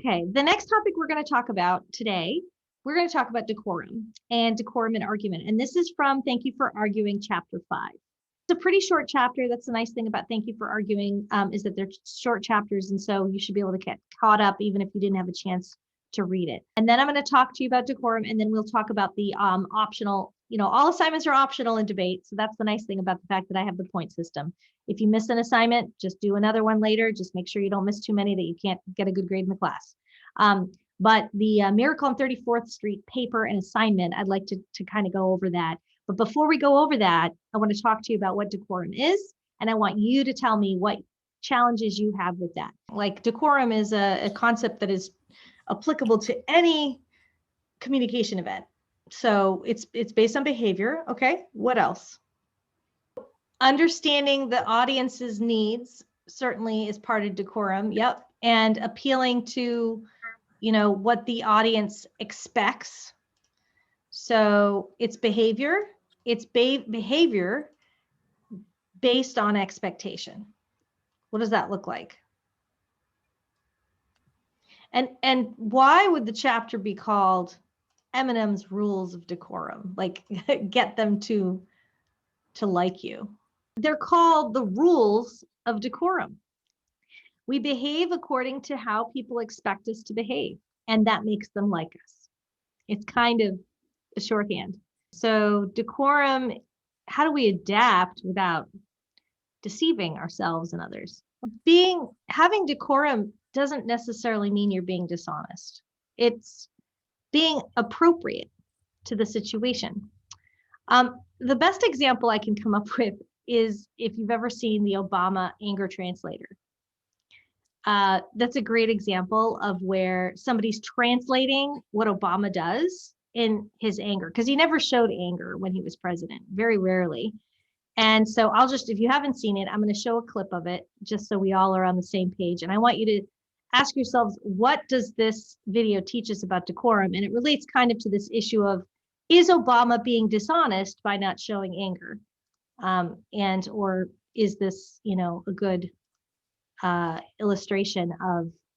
Okay, the next topic we're going to talk about today, we're going to talk about decorum and decorum in argument. And this is from Thank You for Arguing, Chapter 5. It's a pretty short chapter. That's the nice thing about Thank You for Arguing, is that they're short chapters. And so you should be able to get caught up even if you didn't have a chance to read it. And then I'm going to talk to you about decorum, and then we'll talk about the optional, all assignments are optional in debate. So that's the nice thing about the fact that I have the point system. If you miss an assignment, just do another one later. Just make sure you don't miss too many that you can't get a good grade in the class. But the Miracle on 34th Street paper and assignment, I'd like to kind of go over that. But before we go over that, I want to talk to you about what decorum is. And I want you to tell me what challenges you have with that. Like, decorum is a concept that is applicable to any communication event. So it's based on behavior. Okay, what else? Understanding the audience's needs certainly is part of decorum. Yep. And appealing to, what the audience expects. So it's behavior. It's behavior based on expectation. What does that look like? And why would the chapter be called Eminem's Rules of Decorum? Like, get them to like you. They're called the rules of decorum. We behave according to how people expect us to behave, and that makes them like us. It's kind of a shorthand. So decorum, how do we adapt without deceiving ourselves and others? Having decorum doesn't necessarily mean you're being dishonest. It's being appropriate to the situation. The best example I can come up with is if you've ever seen the Obama anger translator. That's a great example of where somebody's translating what Obama does in his anger, because he never showed anger when he was president, very rarely. And so if you haven't seen it, I'm going to show a clip of it just so we all are on the same page. And I want you to ask yourselves, what does this video teach us about decorum? And it relates kind of to this issue of, is Obama being dishonest by not showing anger? Or is this, a good illustration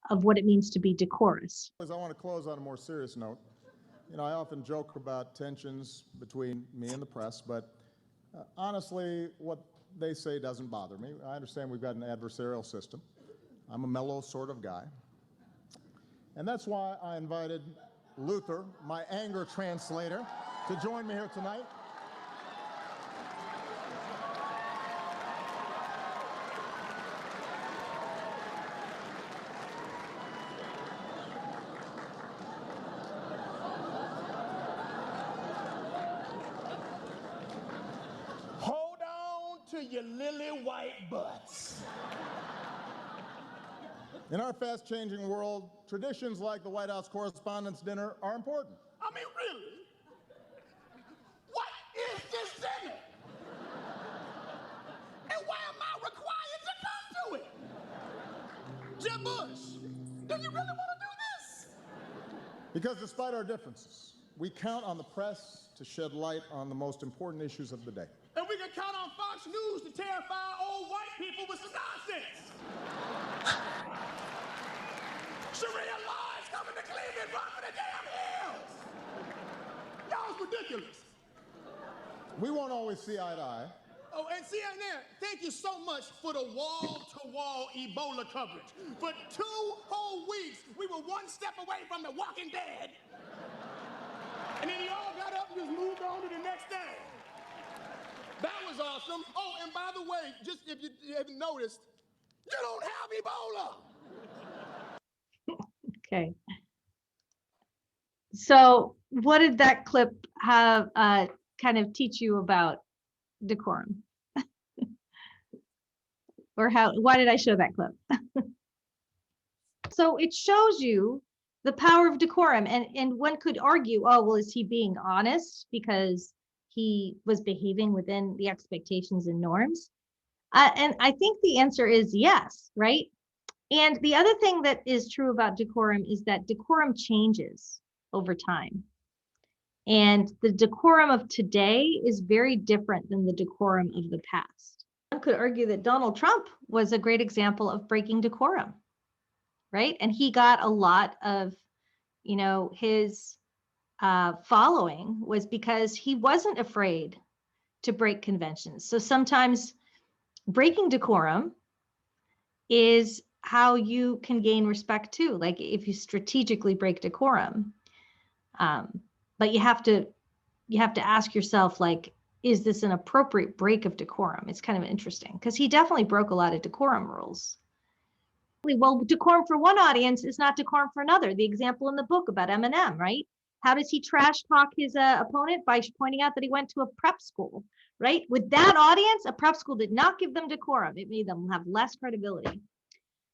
of what it means to be decorous? I want to close on a more serious note. I often joke about tensions between me and the press, but honestly, what they say doesn't bother me. I understand we've got an adversarial system. I'm a mellow sort of guy. And that's why I invited Luther, my anger translator, to join me here tonight. Hold on to your lily white butts. In our fast-changing world, traditions like the White House Correspondents' Dinner are important. I mean, really? What is this dinner? And why am I required to come to it? Jeb Bush, do you really want to do this? Because despite our differences, we count on the press to shed light on the most important issues of the day. And we can count on Fox News to terrify old white people with some nonsense. Sharia law is coming to Cleveland, run for the damn hills! Y'all's ridiculous. We won't always see eye to eye. Oh, and CNN, thank you so much for the wall-to-wall Ebola coverage. For 2 whole weeks, we were one step away from the Walking Dead. And then you all got up and just moved on to the next thing. That was awesome. Oh, and by the way, just if you haven't noticed, you don't have Ebola. Okay. So what did that clip have kind of teach you about decorum? Or why did I show that clip? So it shows you the power of decorum. And one could argue, oh, well, is he being honest because he was behaving within the expectations and norms? And I think the answer is yes, right? And the other thing that is true about decorum is that decorum changes over time. And the decorum of today is very different than the decorum of the past. One could argue that Donald Trump was a great example of breaking decorum. right? And he got a lot of, his following was because he wasn't afraid to break conventions. So sometimes breaking decorum is how you can gain respect too. Like if you strategically break decorum, but you have to ask yourself, like, is this an appropriate break of decorum? It's kind of interesting because he definitely broke a lot of decorum rules. Well, decorum for one audience is not decorum for another. The example in the book about Eminem, right? How does he trash talk his opponent? By pointing out that he went to a prep school, right? With that audience, a prep school did not give them decorum. It made them have less credibility.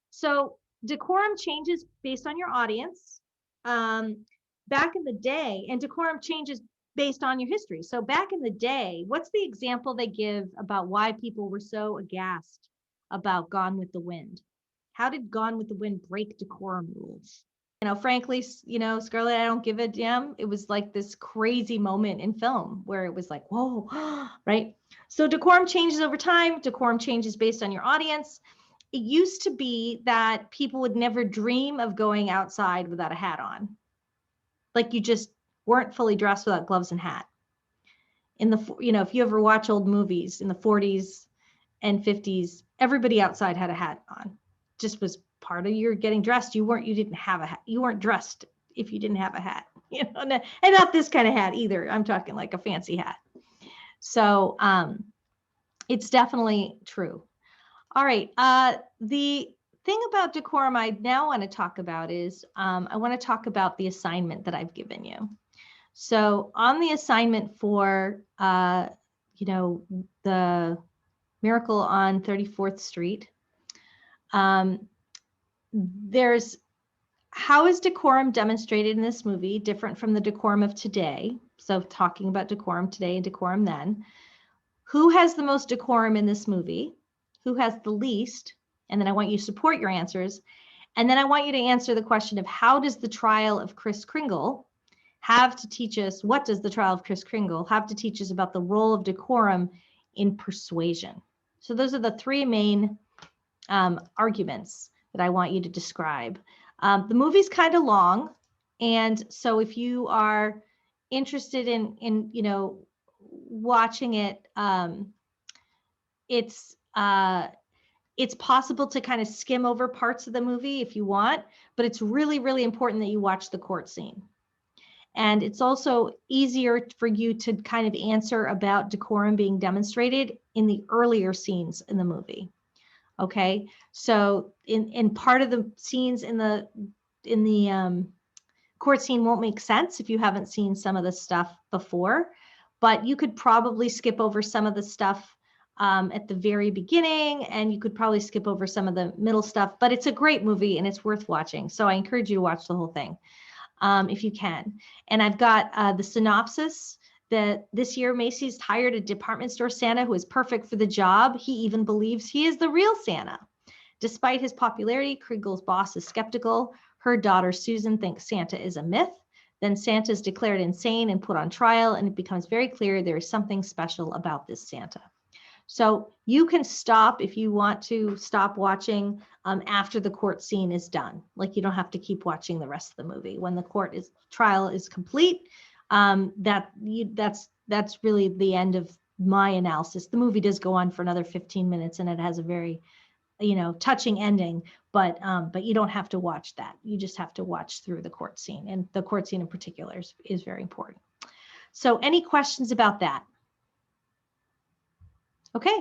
So decorum changes based on your audience. Back in the day, and decorum changes based on your history. So back in the day, what's the example they give about why people were so aghast about Gone with the Wind? How did Gone with the Wind break decorum rules? Frankly, Scarlett, I don't give a damn. It was like this crazy moment in film where it was like, whoa, right? So decorum changes over time. Decorum changes based on your audience. It used to be that people would never dream of going outside without a hat on. Like you just weren't fully dressed without gloves and hat. If you ever watch old movies in the 40s and 50s, everybody outside had a hat on. Just was part of your getting dressed. You didn't have a hat. You weren't dressed if you didn't have a hat, and not this kind of hat either. I'm talking like a fancy hat. So it's definitely true. All right. The thing about decorum I now want to talk about is I want to talk about the assignment that I've given you. So on the assignment for, the Miracle on 34th Street, there's how is decorum demonstrated in this movie different from the decorum of today? So talking about decorum today and decorum then. Who has the most decorum in this movie? Who has the least? And then I want you to support your answers. And then I want you to answer the question of how does the trial of Kris Kringle have to teach us, what does the trial of Kris Kringle have to teach us about the role of decorum in persuasion? So those are the three main arguments that I want you to describe. The movie's kind of long. And so if you are interested in watching it, it's possible to kind of skim over parts of the movie if you want, but it's really, really important that you watch the court scene. And it's also easier for you to kind of answer about decorum being demonstrated in the earlier scenes in the movie. Okay, so in part of the scenes in the court scene won't make sense if you haven't seen some of the stuff before, but you could probably skip over some of the stuff at the very beginning, and you could probably skip over some of the middle stuff, but it's a great movie and it's worth watching. So I encourage you to watch the whole thing if you can. And I've got the synopsis that this year Macy's hired a department store Santa who is perfect for the job. He even believes he is the real Santa. Despite his popularity, Kringle's boss is skeptical. Her daughter Susan thinks Santa is a myth. Then Santa is declared insane and put on trial, and it becomes very clear there is something special about this Santa. So you can stop if you want to stop watching after the court scene is done. Like you don't have to keep watching the rest of the movie. When the trial is complete, that's really the end of my analysis. The movie does go on for another 15 minutes, and it has a very, touching ending. But you don't have to watch that. You just have to watch through the court scene, and the court scene in particular is very important. So, any questions about that? Okay.